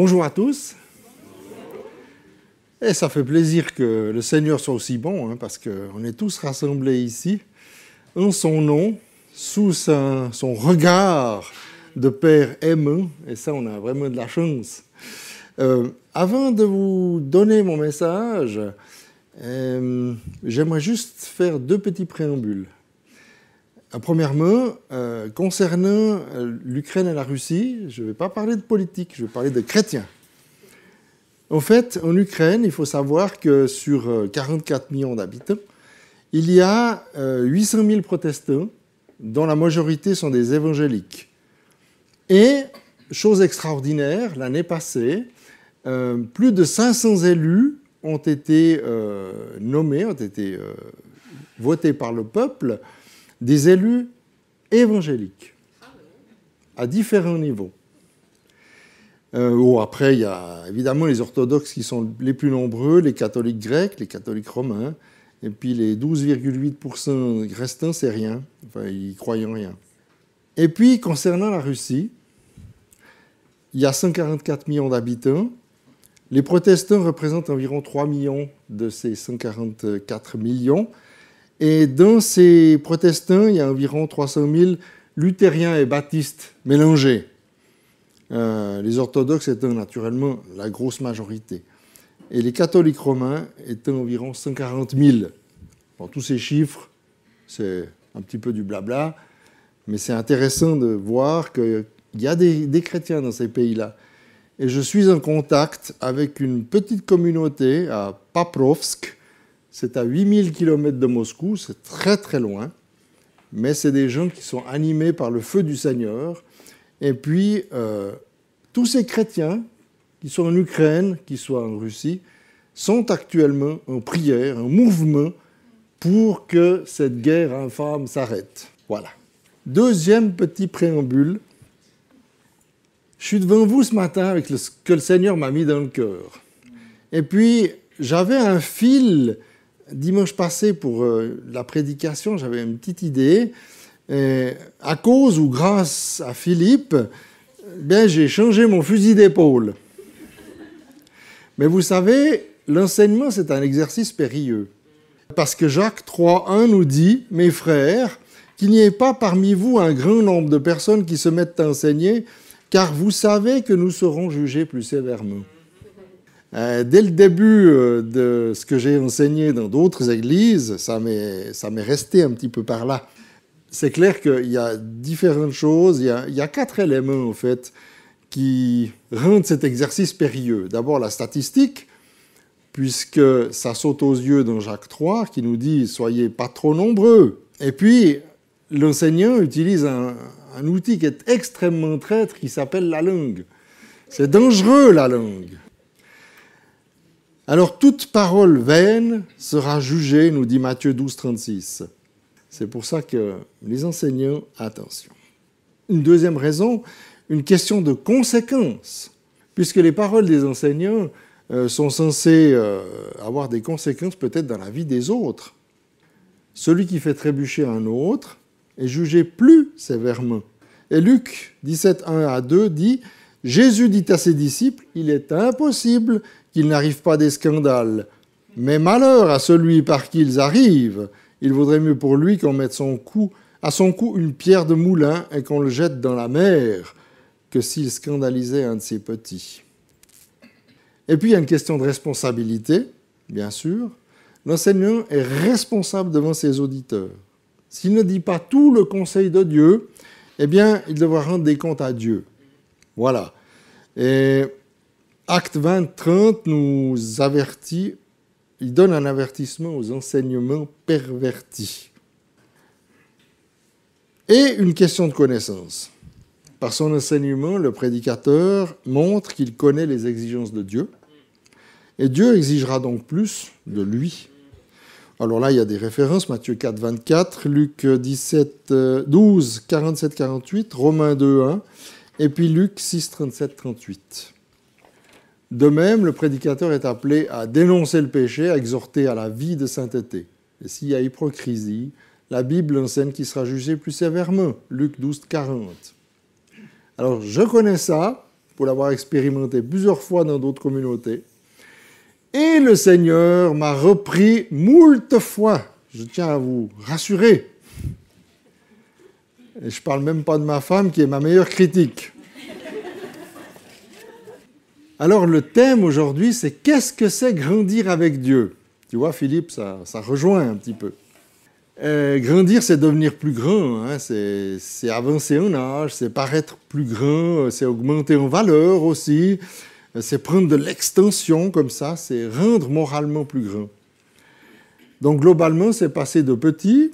Bonjour à tous. Et ça fait plaisir que le Seigneur soit aussi bon, parce qu'on est tous rassemblés ici, en son nom, sous son regard de Père aimant, et ça, on a vraiment de la chance. Avant de vous donner mon message, j'aimerais juste faire deux petits préambules. Premièrement, concernant l'Ukraine et la Russie, je ne vais pas parler de politique, je vais parler de chrétiens. En fait, en Ukraine, il faut savoir que sur 44 millions d'habitants, il y a 800 000 protestants, dont la majorité sont des évangéliques. Et, chose extraordinaire, l'année passée, plus de 500 élus ont été nommés, ont été votés par le peuple, des élus évangéliques, à différents niveaux. Après, il y a évidemment les orthodoxes qui sont les plus nombreux, les catholiques grecs, les catholiques romains, et puis les 12,8% restants, c'est rien. Enfin, ils croient en rien. Et puis, concernant la Russie, il y a 144 millions d'habitants. Les protestants représentent environ 3 millions de ces 144 millions. Et dans ces protestants, il y a environ 300 000 luthériens et baptistes mélangés. Les orthodoxes étant naturellement la grosse majorité. Et les catholiques romains étant environ 140 000. Bon, tous ces chiffres, c'est un petit peu du blabla, mais c'est intéressant de voir qu'il y a des chrétiens dans ces pays-là. Et je suis en contact avec une petite communauté à Paprovsk. C'est à 8000 km de Moscou, c'est très très loin, mais c'est des gens qui sont animés par le feu du Seigneur. Et puis, tous ces chrétiens, qui sont en Ukraine, qui sont en Russie, sont actuellement en prière, en mouvement, pour que cette guerre infâme s'arrête. Voilà. Deuxième petit préambule. Je suis devant vous ce matin avec ce que le Seigneur m'a mis dans le cœur. Et puis, j'avais un fil. Dimanche passé, pour la prédication, j'avais une petite idée. Et à cause ou grâce à Philippe, j'ai changé mon fusil d'épaule. Mais vous savez, l'enseignement, c'est un exercice périlleux. Parce que Jacques 3,1 nous dit, « Mes frères, qu'il n'y ait pas parmi vous un grand nombre de personnes qui se mettent à enseigner, car vous savez que nous serons jugés plus sévèrement. » Dès le début de ce que j'ai enseigné dans d'autres églises, ça m'est resté un petit peu par là. C'est clair qu'il y a différentes choses, il y a 4 éléments en fait qui rendent cet exercice périlleux. D'abord la statistique, puisque ça saute aux yeux dans Jacques 3, qui nous dit « Soyez pas trop nombreux ». Et puis l'enseignant utilise un outil qui est extrêmement traître qui s'appelle la langue. C'est dangereux la langue. Alors, toute parole vaine sera jugée, nous dit Matthieu 12, 36. C'est pour ça que les enseignants, attention. Une deuxième raison, une question de conséquence, puisque les paroles des enseignants sont censées avoir des conséquences peut-être dans la vie des autres. Celui qui fait trébucher un autre est jugé plus sévèrement. Et Luc 17, 1 à 2 dit « Jésus dit à ses disciples, il est impossible qu'il n'arrive pas des scandales. Mais malheur à celui par qui ils arrivent. Il vaudrait mieux pour lui qu'on mette à son cou une pierre de moulin et qu'on le jette dans la mer que s'il scandalisait un de ses petits. » Et puis il y a une question de responsabilité, bien sûr. L'enseignant est responsable devant ses auditeurs. S'il ne dit pas tout le conseil de Dieu, eh bien, il devra rendre des comptes à Dieu. Voilà. Et Acte 20, 30 nous avertit, il donne un avertissement aux enseignements pervertis. Et une question de connaissance. Par son enseignement, le prédicateur montre qu'il connaît les exigences de Dieu, et Dieu exigera donc plus de lui. Alors là, il y a des références, Matthieu 4, 24, Luc 12, 47, 48, Romains 2, 1, et puis Luc 6, 37, 38. De même, le prédicateur est appelé à dénoncer le péché, à exhorter à la vie de sainteté. Et s'il y a hypocrisie, la Bible enseigne qu'il sera jugé plus sévèrement. Luc 12, 40. Alors, je connais ça, pour l'avoir expérimenté plusieurs fois dans d'autres communautés. Et le Seigneur m'a repris moult fois. Je tiens à vous rassurer. Et je ne parle même pas de ma femme qui est ma meilleure critique. Alors le thème aujourd'hui, c'est qu'est-ce que c'est grandir avec Dieu? Tu vois, Philippe, ça rejoint un petit peu. Grandir, c'est devenir plus grand, hein, c'est avancer en âge, c'est paraître plus grand, c'est augmenter en valeur aussi, c'est prendre de l'extension comme ça, c'est rendre moralement plus grand. Donc globalement, c'est passer de petit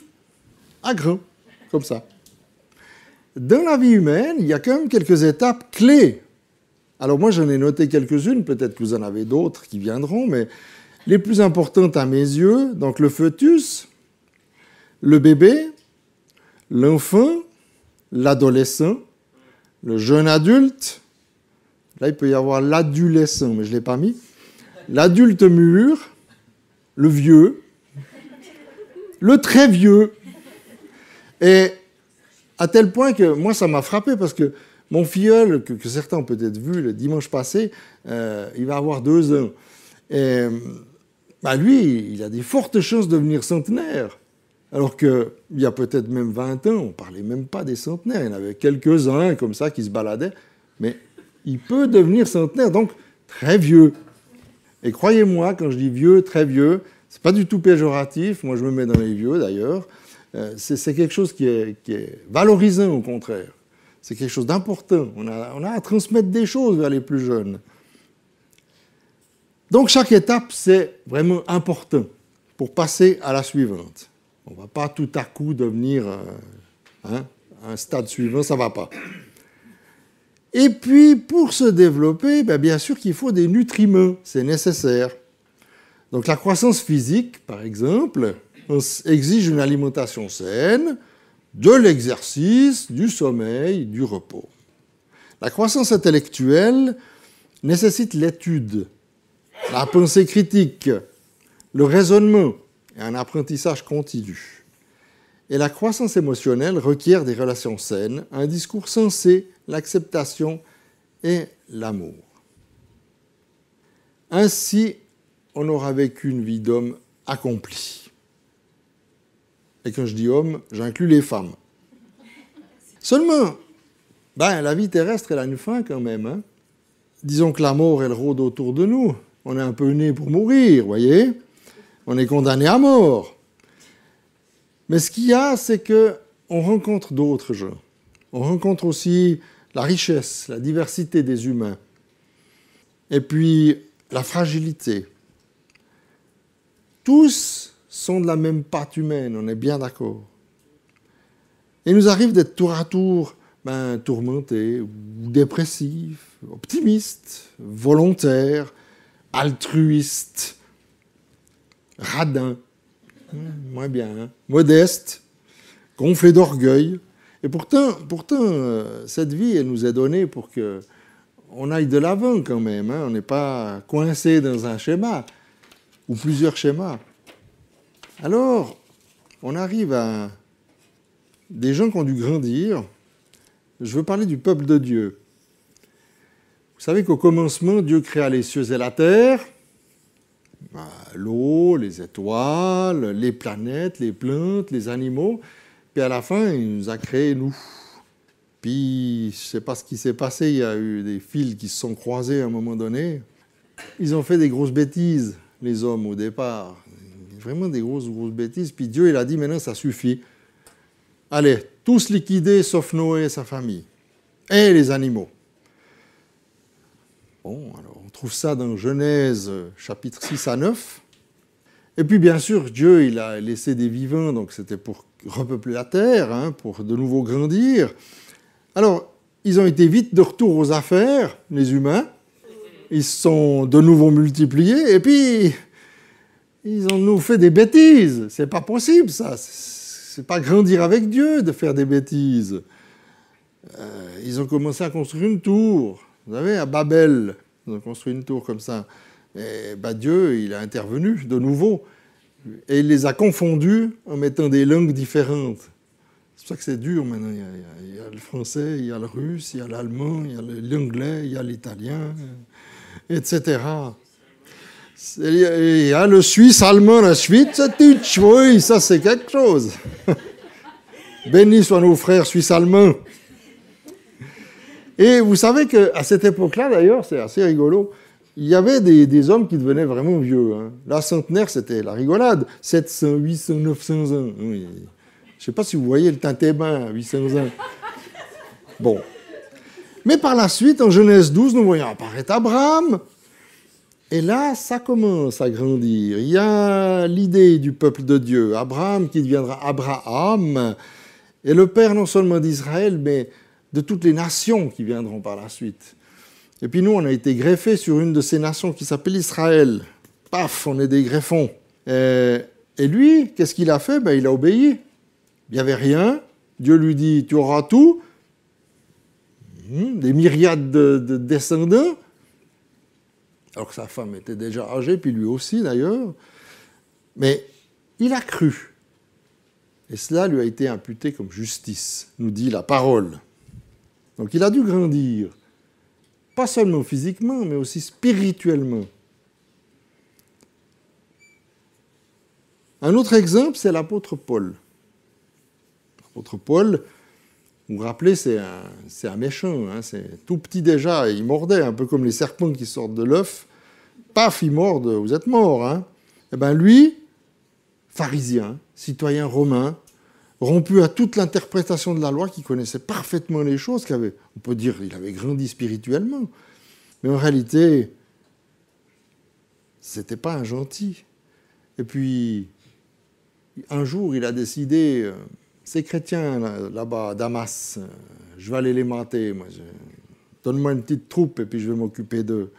à grand, comme ça. Dans la vie humaine, il y a quand même quelques étapes clés. Alors moi, j'en ai noté quelques-unes, peut-être que vous en avez d'autres qui viendront, mais les plus importantes à mes yeux, donc le fœtus, le bébé, l'enfant, l'adolescent, le jeune adulte, là il peut y avoir l'adolescent, mais je ne l'ai pas mis, l'adulte mûr, le vieux, le très vieux. Et à tel point que moi ça m'a frappé parce que mon filleul, que certains ont peut-être vu le dimanche passé, il va avoir 2 ans. Et lui, il a des fortes chances de devenir centenaire. Alors qu'il y a peut-être même 20 ans, on ne parlait même pas des centenaires. Il y en avait quelques-uns comme ça qui se baladaient. Mais il peut devenir centenaire, donc très vieux. Et croyez-moi, quand je dis vieux, très vieux, ce n'est pas du tout péjoratif. Moi, je me mets dans les vieux, d'ailleurs. C'est quelque chose qui est valorisant, au contraire. C'est quelque chose d'important. On a à transmettre des choses vers les plus jeunes. Donc, chaque étape, c'est vraiment important pour passer à la suivante. On ne va pas tout à coup devenir un stade suivant, ça ne va pas. Et puis, pour se développer, bien sûr qu'il faut des nutriments, c'est nécessaire. Donc la croissance physique, par exemple, exige une alimentation saine, de l'exercice, du sommeil, du repos. La croissance intellectuelle nécessite l'étude, la pensée critique, le raisonnement, et un apprentissage continu. Et la croissance émotionnelle requiert des relations saines, un discours sensé, l'acceptation et l'amour. Ainsi, on aura vécu une vie d'homme accomplie. Et quand je dis homme, j'inclus les femmes. Seulement, la vie terrestre, elle a une fin quand même. Hein. Disons que la mort, elle rôde autour de nous. On est un peu né pour mourir, vous voyez ? On est condamné à mort. Mais ce qu'il y a, c'est qu'on rencontre d'autres gens. On rencontre aussi la richesse, la diversité des humains. Et puis, la fragilité. Tous sont de la même pâte humaine, on est bien d'accord. Et il nous arrive d'être tour à tour tourmentés, ou dépressifs, optimistes, volontaires, altruistes, radins, moins bien, hein, modestes, gonflés d'orgueil. Et pourtant, cette vie, elle nous est donnée pour qu'on aille de l'avant quand même. Hein. On n'est pas coincé dans un schéma ou plusieurs schémas. Alors, on arrive à des gens qui ont dû grandir. Je veux parler du peuple de Dieu. Vous savez qu'au commencement, Dieu créa les cieux et la terre, l'eau, les étoiles, les planètes, les plantes, les animaux. Puis à la fin, il nous a créés, nous. Puis, je ne sais pas ce qui s'est passé, il y a eu des fils qui se sont croisés à un moment donné. Ils ont fait des grosses bêtises, les hommes, au départ. Vraiment des grosses bêtises. Puis Dieu, il a dit, maintenant, ça suffit. Allez, tous liquidés, sauf Noé et sa famille. Et les animaux. Bon, alors, on trouve ça dans Genèse, chapitre 6 à 9. Et puis, bien sûr, Dieu, il a laissé des vivants, donc c'était pour repeupler la terre, hein, pour de nouveau grandir. Alors, ils ont été vite de retour aux affaires, les humains. Ils se sont de nouveau multipliés, et puis, ils ont nous fait des bêtises. C'est pas possible, ça. C'est pas grandir avec Dieu de faire des bêtises. Ils ont commencé à construire une tour. Vous savez, à Babel, ils ont construit une tour comme ça. Et Dieu, il a intervenu de nouveau. Et il les a confondus en mettant des langues différentes. pour ça que c'est dur maintenant. Il y a le français, il y a le russe, il y a l'allemand, il y a l'anglais, il y a l'italien, etc. Il y a le suisse allemand, la Schweizerdeutsch, oui, ça c'est quelque chose. Bénis soient nos frères suisses-allemands. Et vous savez qu'à cette époque-là, d'ailleurs, c'est assez rigolo, il y avait des hommes qui devenaient vraiment vieux. Hein. La centenaire, c'était la rigolade. 700, 800, 900 ans. Oui. Je ne sais pas si vous voyez le Tintébain à 800 ans. Bon. Mais par la suite, en Genèse 12, nous voyons apparaître Abraham. Et là, ça commence à grandir. Il y a l'idée du peuple de Dieu. Abraham qui deviendra Abraham. Et le père non seulement d'Israël, mais de toutes les nations qui viendront par la suite. Et puis nous, on a été greffés sur une de ces nations qui s'appelle Israël. Paf, on est des greffons. Et lui, qu'est-ce qu'il a fait? Il a obéi. Il n'y avait rien. Dieu lui dit, tu auras tout. Des myriades de descendants. Alors que sa femme était déjà âgée, puis lui aussi d'ailleurs. Mais il a cru. Et cela lui a été imputé comme justice, nous dit la parole. Donc il a dû grandir. Pas seulement physiquement, mais aussi spirituellement. Un autre exemple, c'est l'apôtre Paul. L'apôtre Paul, vous vous rappelez, c'est un méchant. Hein, c'est tout petit déjà, il mordait, un peu comme les serpents qui sortent de l'œuf. Paf, il morde, vous êtes mort. Hein. Eh bien lui, pharisien, citoyen romain, rompu à toute l'interprétation de la loi, qui connaissait parfaitement les choses, on peut dire qu'il avait grandi spirituellement. Mais en réalité, ce n'était pas un gentil. Et puis, un jour, il a décidé, ces chrétiens là-bas, à Damas, je vais aller les mater. Donne-moi une petite troupe et puis je vais m'occuper d'eux.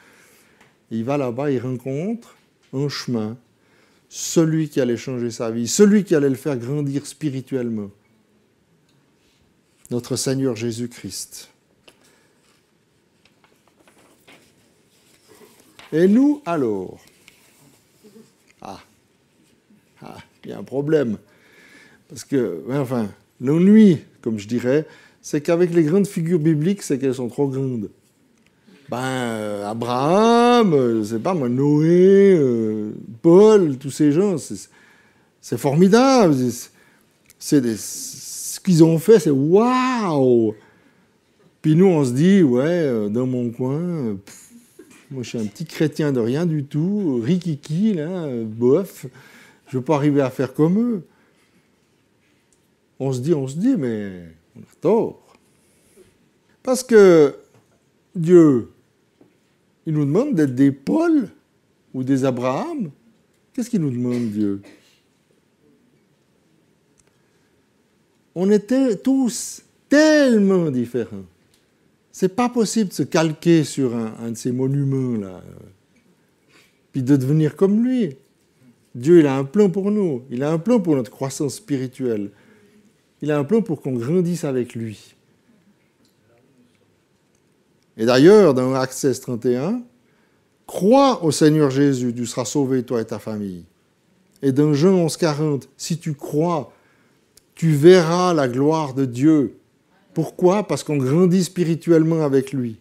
Il va là-bas, il rencontre en chemin celui qui allait changer sa vie, celui qui allait le faire grandir spirituellement. Notre Seigneur Jésus-Christ. Et nous, alors? Il y a un problème. Parce que, l'ennui, comme je dirais, c'est qu'avec les grandes figures bibliques, c'est qu'elles sont trop grandes. Abraham, je sais pas moi, Noé, Paul, tous ces gens, c'est formidable. Ce qu'ils ont fait, c'est waouh. Puis nous, on se dit, ouais, dans mon coin, moi je suis un petit chrétien de rien du tout, rikiki, là, bof, je ne veux pas arriver à faire comme eux. On se dit, mais on a tort. Parce que Dieu, il nous demande d'être des Paul ou des Abraham. Qu'est-ce qu'il nous demande, Dieu? On était tous tellement différents. C'est pas possible de se calquer sur un de ces monuments-là, puis de devenir comme lui. Dieu, il a un plan pour nous. Il a un plan pour notre croissance spirituelle. Il a un plan pour qu'on grandisse avec lui. Et d'ailleurs, dans Actes 16, 31, « Crois au Seigneur Jésus, tu seras sauvé, toi et ta famille. » Et dans Jean 11, 40, « Si tu crois, tu verras la gloire de Dieu. » Pourquoi? Parce qu'on grandit spirituellement avec lui.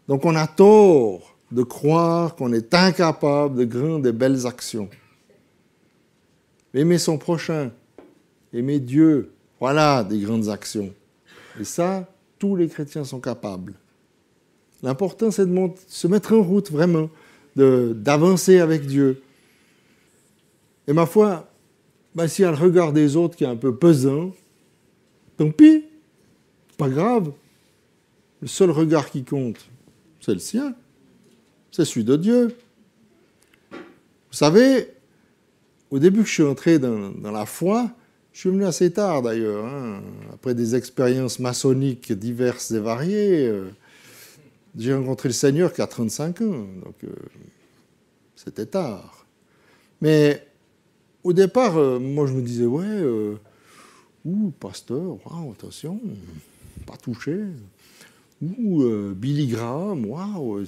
Donc on a tort de croire qu'on est incapable de grandes et belles actions. Aimer son prochain, aimer Dieu, voilà des grandes actions. Et ça, tous les chrétiens sont capables. L'important, c'est de se mettre en route, vraiment, d'avancer avec Dieu. Et ma foi, s'il y a le regard des autres qui est un peu pesant, tant pis, pas grave. Le seul regard qui compte, c'est le sien. C'est celui de Dieu. Vous savez, au début que je suis entré dans la foi, je suis venu assez tard d'ailleurs, hein, après des expériences maçonniques diverses et variées. J'ai rencontré le Seigneur qu'à 35 ans, donc c'était tard. Mais au départ, moi je me disais, pasteur, wow, attention, pas touché. Billy Graham, waouh,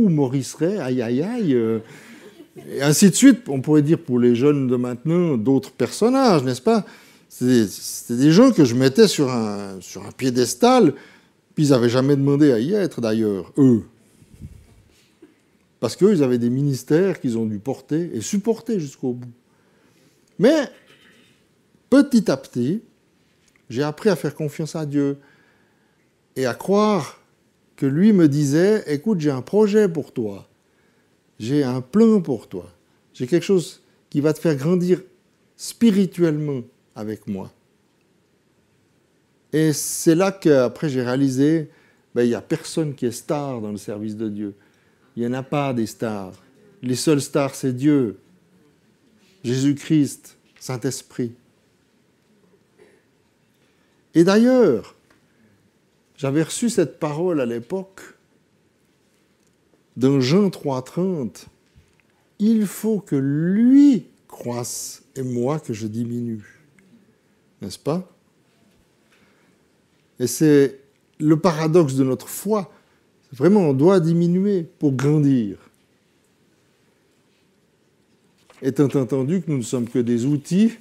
Maurice Ray, aïe, aïe, aïe. Et ainsi de suite, on pourrait dire pour les jeunes de maintenant, d'autres personnages, n'est-ce pas? C'était des gens que je mettais sur un piédestal, puis ils n'avaient jamais demandé à y être, d'ailleurs, eux. Parce qu'eux, ils avaient des ministères qu'ils ont dû porter et supporter jusqu'au bout. Mais, petit à petit, j'ai appris à faire confiance à Dieu et à croire que lui me disait, écoute, j'ai un projet pour toi, j'ai un plan pour toi, j'ai quelque chose qui va te faire grandir spirituellement avec moi. Et c'est là qu'après j'ai réalisé, il n'y a personne qui est star dans le service de Dieu. Il n'y en a pas des stars. Les seules stars, c'est Dieu, Jésus-Christ, Saint-Esprit. Et d'ailleurs, j'avais reçu cette parole à l'époque dans Jean 3,30. Il faut que lui croisse et moi que je diminue. N'est-ce pas? Et c'est le paradoxe de notre foi. Vraiment, on doit diminuer pour grandir. Étant entendu que nous ne sommes que des outils,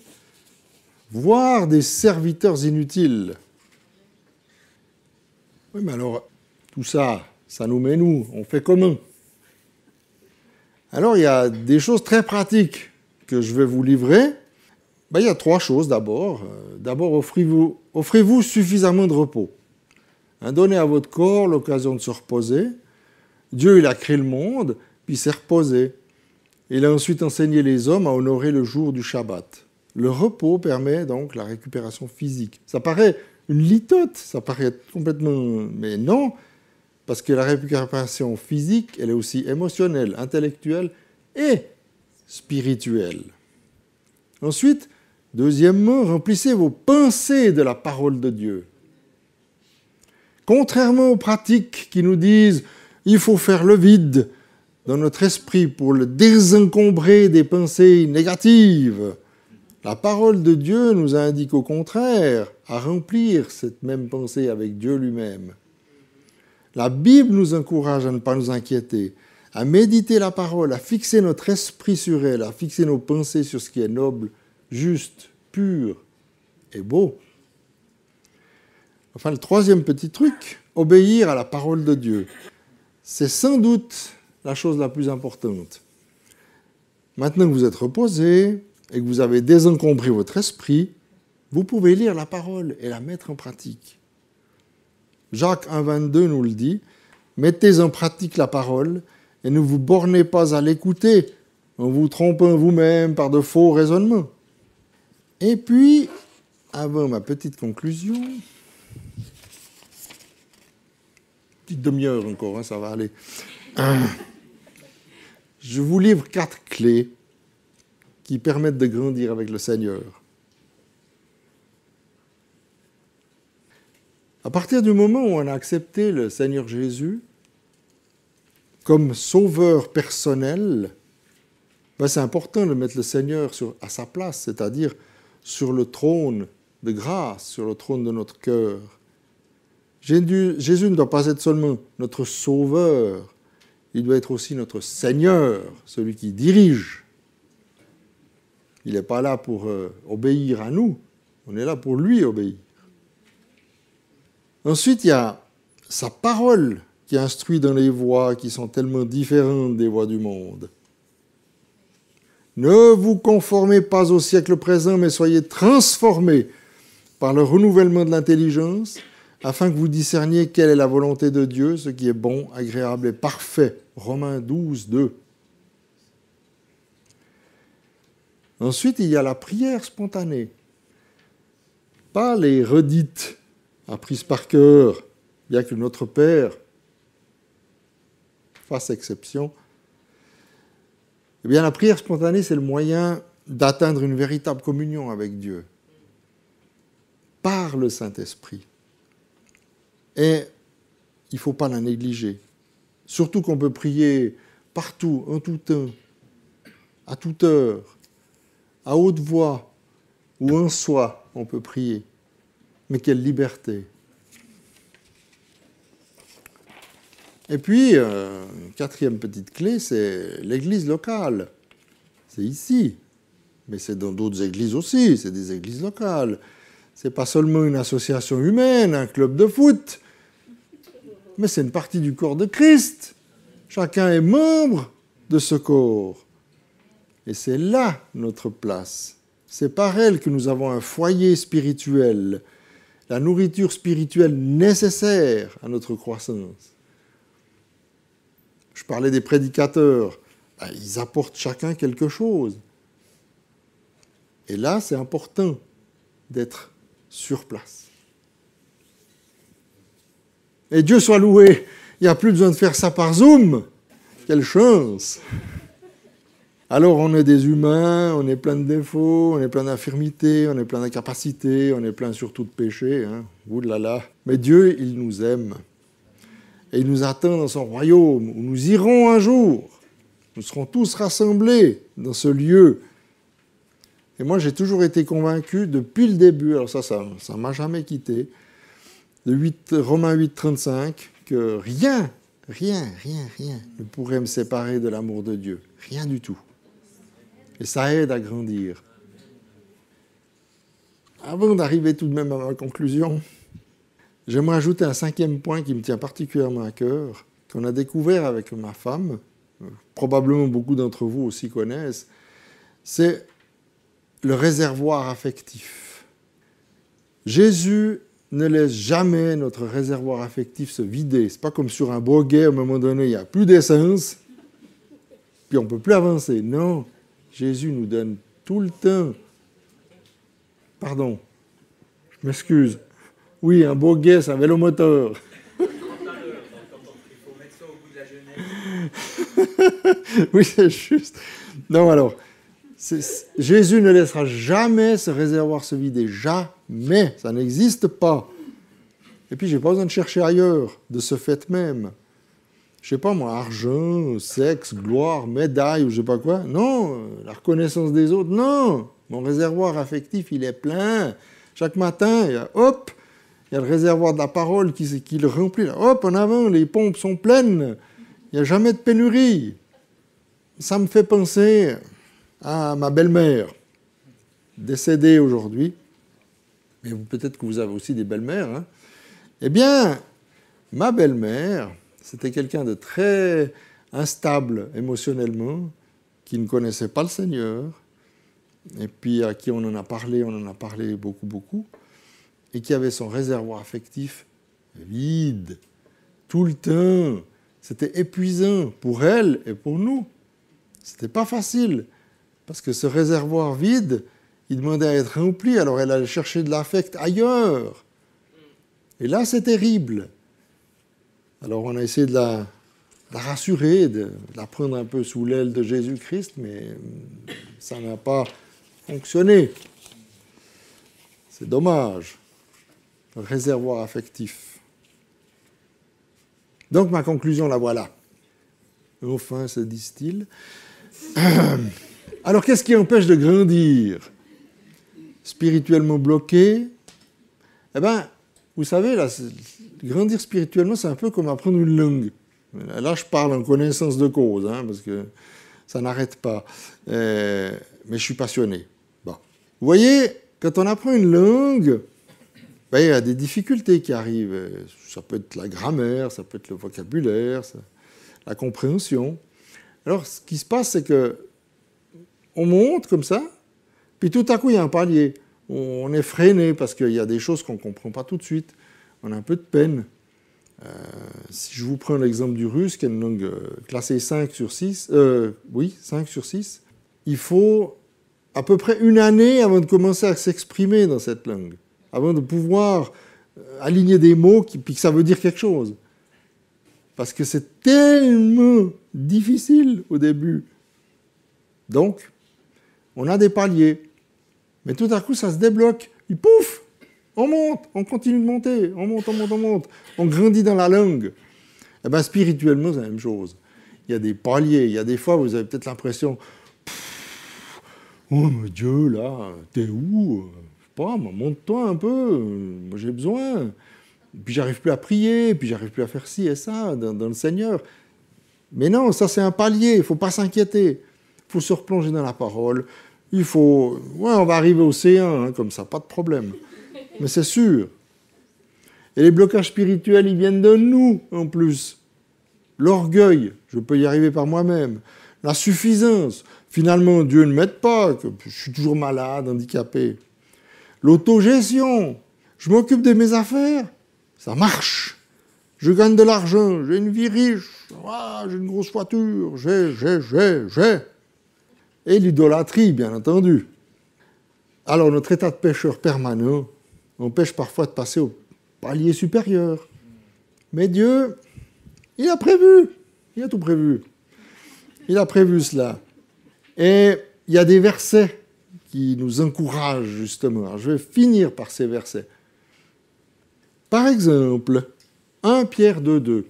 voire des serviteurs inutiles. Oui, mais alors, tout ça, ça nous met nous, on fait comment? Alors, il y a des choses très pratiques que je vais vous livrer. Il y a 3 choses d'abord. D'abord, offrez-vous suffisamment de repos. Donnez à votre corps l'occasion de se reposer. Dieu, il a créé le monde, puis il s'est reposé. Il a ensuite enseigné les hommes à honorer le jour du Shabbat. Le repos permet donc la récupération physique. Ça paraît une litote, ça paraît complètement... Mais non, parce que la récupération physique, elle est aussi émotionnelle, intellectuelle et spirituelle. Ensuite, deuxièmement, remplissez vos pensées de la parole de Dieu. Contrairement aux pratiques qui nous disent « il faut faire le vide » dans notre esprit pour le désencombrer des pensées négatives, la parole de Dieu nous indique au contraire à remplir cette même pensée avec Dieu lui-même. La Bible nous encourage à ne pas nous inquiéter, à méditer la parole, à fixer notre esprit sur elle, à fixer nos pensées sur ce qui est noble, juste, pur et beau. Enfin, le troisième petit truc, obéir à la parole de Dieu. C'est sans doute la chose la plus importante. Maintenant que vous êtes reposé et que vous avez désencombré votre esprit, vous pouvez lire la parole et la mettre en pratique. Jacques 1,22 nous le dit, « Mettez en pratique la parole et ne vous bornez pas à l'écouter en vous trompant vous-même par de faux raisonnements. » Et puis, avant ma petite conclusion, petite demi-heure encore, ça va aller. Je vous livre 4 clés qui permettent de grandir avec le Seigneur. À partir du moment où on a accepté le Seigneur Jésus comme sauveur personnel, c'est important de mettre le Seigneur à sa place, c'est-à-dire sur le trône de grâce, sur le trône de notre cœur. Jésus ne doit pas être seulement notre sauveur, il doit être aussi notre Seigneur, celui qui dirige. Il n'est pas là pour obéir à nous, on est là pour lui obéir. Ensuite, il y a sa parole qui instruit dans les voies qui sont tellement différentes des voies du monde. Ne vous conformez pas au siècle présent, mais soyez transformés par le renouvellement de l'intelligence, afin que vous discerniez quelle est la volonté de Dieu, ce qui est bon, agréable et parfait. Romains 12, 2. Ensuite, il y a la prière spontanée. Pas les redites apprises par cœur, bien que notre Père fasse exception. Eh bien, la prière spontanée, c'est le moyen d'atteindre une véritable communion avec Dieu par le Saint-Esprit. Et il ne faut pas la négliger. Surtout qu'on peut prier partout, en tout temps, à toute heure, à haute voix ou en soi, on peut prier. Mais quelle liberté! Et puis, quatrième petite clé, c'est l'église locale. C'est ici. Mais c'est dans d'autres églises aussi, c'est des églises locales. Ce n'est pas seulement une association humaine, un club de foot, mais c'est une partie du corps de Christ. Chacun est membre de ce corps. Et c'est là notre place. C'est par elle que nous avons un foyer spirituel, la nourriture spirituelle nécessaire à notre croissance. Je parlais des prédicateurs. Ben, ils apportent chacun quelque chose. Et là, c'est important d'être sur place. Et Dieu soit loué, il n'y a plus besoin de faire ça par Zoom. Quelle chance! Alors on est des humains, on est plein de défauts, on est plein d'infirmités, on est plein d'incapacités, on est plein surtout de péchés. Hein. Ouh là là. Mais Dieu, il nous aime. Et il nous attend dans son royaume, où nous irons un jour. Nous serons tous rassemblés dans ce lieu. Et moi, j'ai toujours été convaincu, depuis le début, alors ça ne m'a jamais quitté, de Romains 8, 35, que rien ne pourrait me séparer de l'amour de Dieu. Rien du tout. Et ça aide à grandir. Avant d'arriver tout de même à ma conclusion, j'aimerais ajouter un 5e point qui me tient particulièrement à cœur, qu'on a découvert avec ma femme, probablement beaucoup d'entre vous aussi connaissent, c'est le réservoir affectif. Jésus ne laisse jamais notre réservoir affectif se vider. Ce n'est pas comme sur un boguet, à un moment donné, il n'y a plus d'essence, puis on ne peut plus avancer. Non, Jésus nous donne tout le temps. Pardon, je m'excuse. Oui, un boguet, c'est un vélomoteur. Il faut mettre ça au bout de la jeunesse. Oui, c'est juste. Non, alors, Jésus ne laissera jamais ce réservoir se vider. Jamais. Ça n'existe pas. Et puis, je n'ai pas besoin de chercher ailleurs, de ce fait même. Je ne sais pas moi, argent, sexe, gloire, médaille ou je ne sais pas quoi. Non, la reconnaissance des autres, non. Mon réservoir affectif, il est plein. Chaque matin, hop, il y a le réservoir de la parole qui le remplit. Là. Hop, en avant, les pompes sont pleines. Il n'y a jamais de pénurie. Ça me fait penser à ma belle-mère, décédée aujourd'hui. Mais peut-être que vous avez aussi des belles-mères. Hein. Eh bien, ma belle-mère, c'était quelqu'un de très instable émotionnellement, qui ne connaissait pas le Seigneur, et puis à qui on en a parlé beaucoup, et qui avait son réservoir affectif vide, tout le temps. C'était épuisant pour elle et pour nous. C'était pas facile, parce que ce réservoir vide, il demandait à être rempli, alors elle allait chercher de l'affect ailleurs. Et là, c'est terrible. Alors on a essayé de la rassurer, de la prendre un peu sous l'aile de Jésus-Christ, mais ça n'a pas fonctionné. C'est dommage. Le réservoir affectif. Donc ma conclusion, la voilà. Enfin, se disent-ils. Alors qu'est-ce qui empêche de grandir? Spirituellement bloqué? Eh bien, vous savez, là, grandir spirituellement, c'est un peu comme apprendre une langue. Là, je parle en connaissance de cause, hein, parce que ça n'arrête pas. Mais je suis passionné. Bon. Vous voyez, quand on apprend une langue, ben, il y a des difficultés qui arrivent. Ça peut être la grammaire, ça peut être le vocabulaire, la compréhension. Alors, ce qui se passe, c'est que on monte comme ça, puis tout à coup, il y a un palier. On est freiné parce qu'il y a des choses qu'on ne comprend pas tout de suite. On a un peu de peine. Si je vous prends l'exemple du russe, qui est une langue classée 5 sur 6, 5 sur 6, il faut à peu près une année avant de commencer à s'exprimer dans cette langue, avant de pouvoir aligner des mots puis que ça veut dire quelque chose. Parce que c'est tellement difficile au début. Donc, on a des paliers. Mais tout à coup, ça se débloque. Et pouf, on monte, on continue de monter, on monte. On grandit dans la langue. Eh bien, spirituellement, c'est la même chose. Il y a des paliers. Il y a des fois, vous avez peut-être l'impression, oh mon Dieu, là, t'es où? Je sais pas, monte-toi un peu. Moi, j'ai besoin. Puis j'arrive plus à prier, puis j'arrive plus à faire ci et ça dans le Seigneur. Mais non, ça c'est un palier. Il ne faut pas s'inquiéter. Il faut se replonger dans la parole. Il faut... Ouais, on va arriver au C1, hein, comme ça, pas de problème. Mais c'est sûr. Et les blocages spirituels, ils viennent de nous, en plus. L'orgueil, je peux y arriver par moi-même. La suffisance, finalement, Dieu ne m'aide pas, que je suis toujours malade, handicapé. L'autogestion, je m'occupe de mes affaires, ça marche. Je gagne de l'argent, j'ai une vie riche, j'ai une grosse voiture, j'ai. Et l'idolâtrie, bien entendu. Alors, notre état de pécheur permanent empêche parfois de passer au palier supérieur. Mais Dieu, il a prévu, il a tout prévu. Il a prévu cela. Et il y a des versets qui nous encouragent, justement. Alors, je vais finir par ces versets. Par exemple, 1 Pierre 2,2.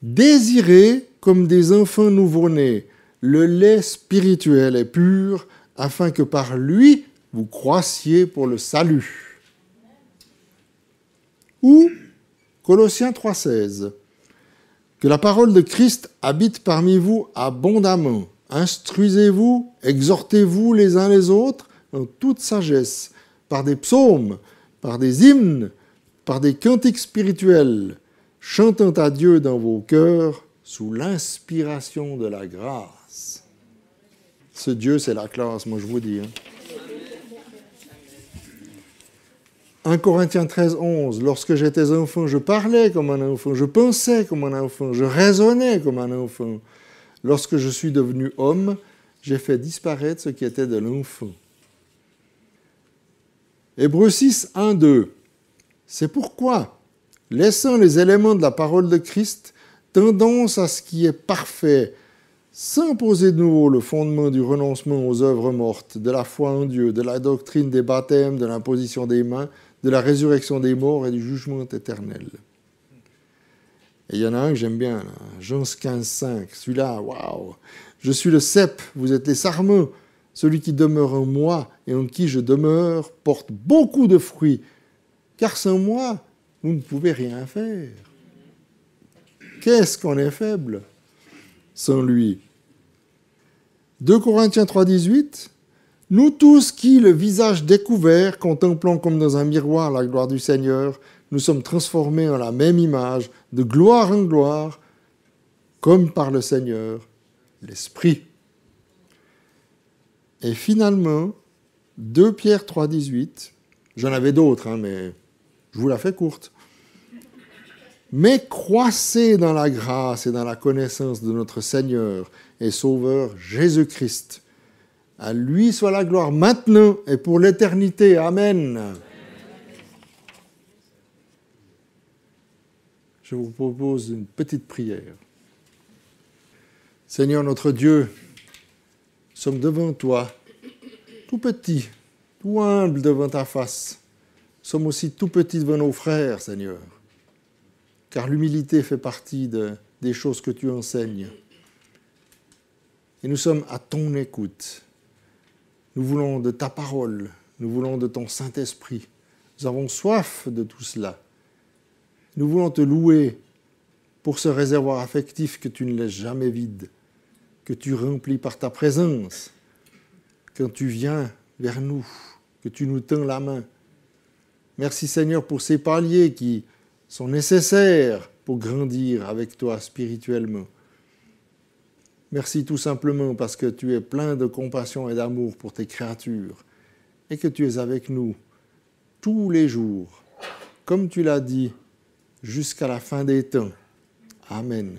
Désirez comme des enfants nouveau-nés le lait spirituel et pur, afin que par lui, vous croissiez pour le salut. Ou Colossiens 3,16. Que la parole de Christ habite parmi vous abondamment. Instruisez-vous, exhortez-vous les uns les autres en toute sagesse, par des psaumes, par des hymnes, par des cantiques spirituels, chantant à Dieu dans vos cœurs sous l'inspiration de la grâce. Ce Dieu, c'est la classe, moi je vous dis. 1 Corinthiens 13,11. Lorsque j'étais enfant, je parlais comme un enfant, je pensais comme un enfant, je raisonnais comme un enfant. Lorsque je suis devenu homme, j'ai fait disparaître ce qui était de l'enfant. Hébreux 6, 1, 2. C'est pourquoi, laissant les éléments de la parole de Christ, tendons à ce qui est parfait, sans poser de nouveau le fondement du renoncement aux œuvres mortes, de la foi en Dieu, de la doctrine des baptêmes, de l'imposition des mains, de la résurrection des morts et du jugement éternel. Et il y en a un que j'aime bien, là, Jean 15, 5. Celui-là, waouh! Je suis le cep, vous êtes les sarments. Celui qui demeure en moi et en qui je demeure porte beaucoup de fruits, car sans moi, vous ne pouvez rien faire. Qu'est-ce qu'on est faible sans lui? 2 Corinthiens 3, 18. Nous tous qui, le visage découvert, contemplons comme dans un miroir la gloire du Seigneur, nous sommes transformés en la même image, de gloire en gloire, comme par le Seigneur, l'Esprit. Et finalement, 2 Pierre 3, 18, j'en avais d'autres, mais je vous la fais courte. Mais croissez dans la grâce et dans la connaissance de notre Seigneur et Sauveur Jésus-Christ. À lui soit la gloire maintenant et pour l'éternité. Amen. Je vous propose une petite prière. Seigneur notre Dieu, nous sommes devant toi, tout petits, tout humbles devant ta face. Nous sommes aussi tout petits devant nos frères, Seigneur, car l'humilité fait partie des choses que tu enseignes. Et nous sommes à ton écoute. Nous voulons de ta parole, nous voulons de ton Saint-Esprit. Nous avons soif de tout cela. Nous voulons te louer pour ce réservoir affectif que tu ne laisses jamais vide, que tu remplis par ta présence, quand tu viens vers nous, que tu nous tends la main. Merci Seigneur pour ces paliers qui sont nécessaires pour grandir avec toi spirituellement. Merci tout simplement parce que tu es plein de compassion et d'amour pour tes créatures et que tu es avec nous tous les jours, comme tu l'as dit, jusqu'à la fin des temps. Amen.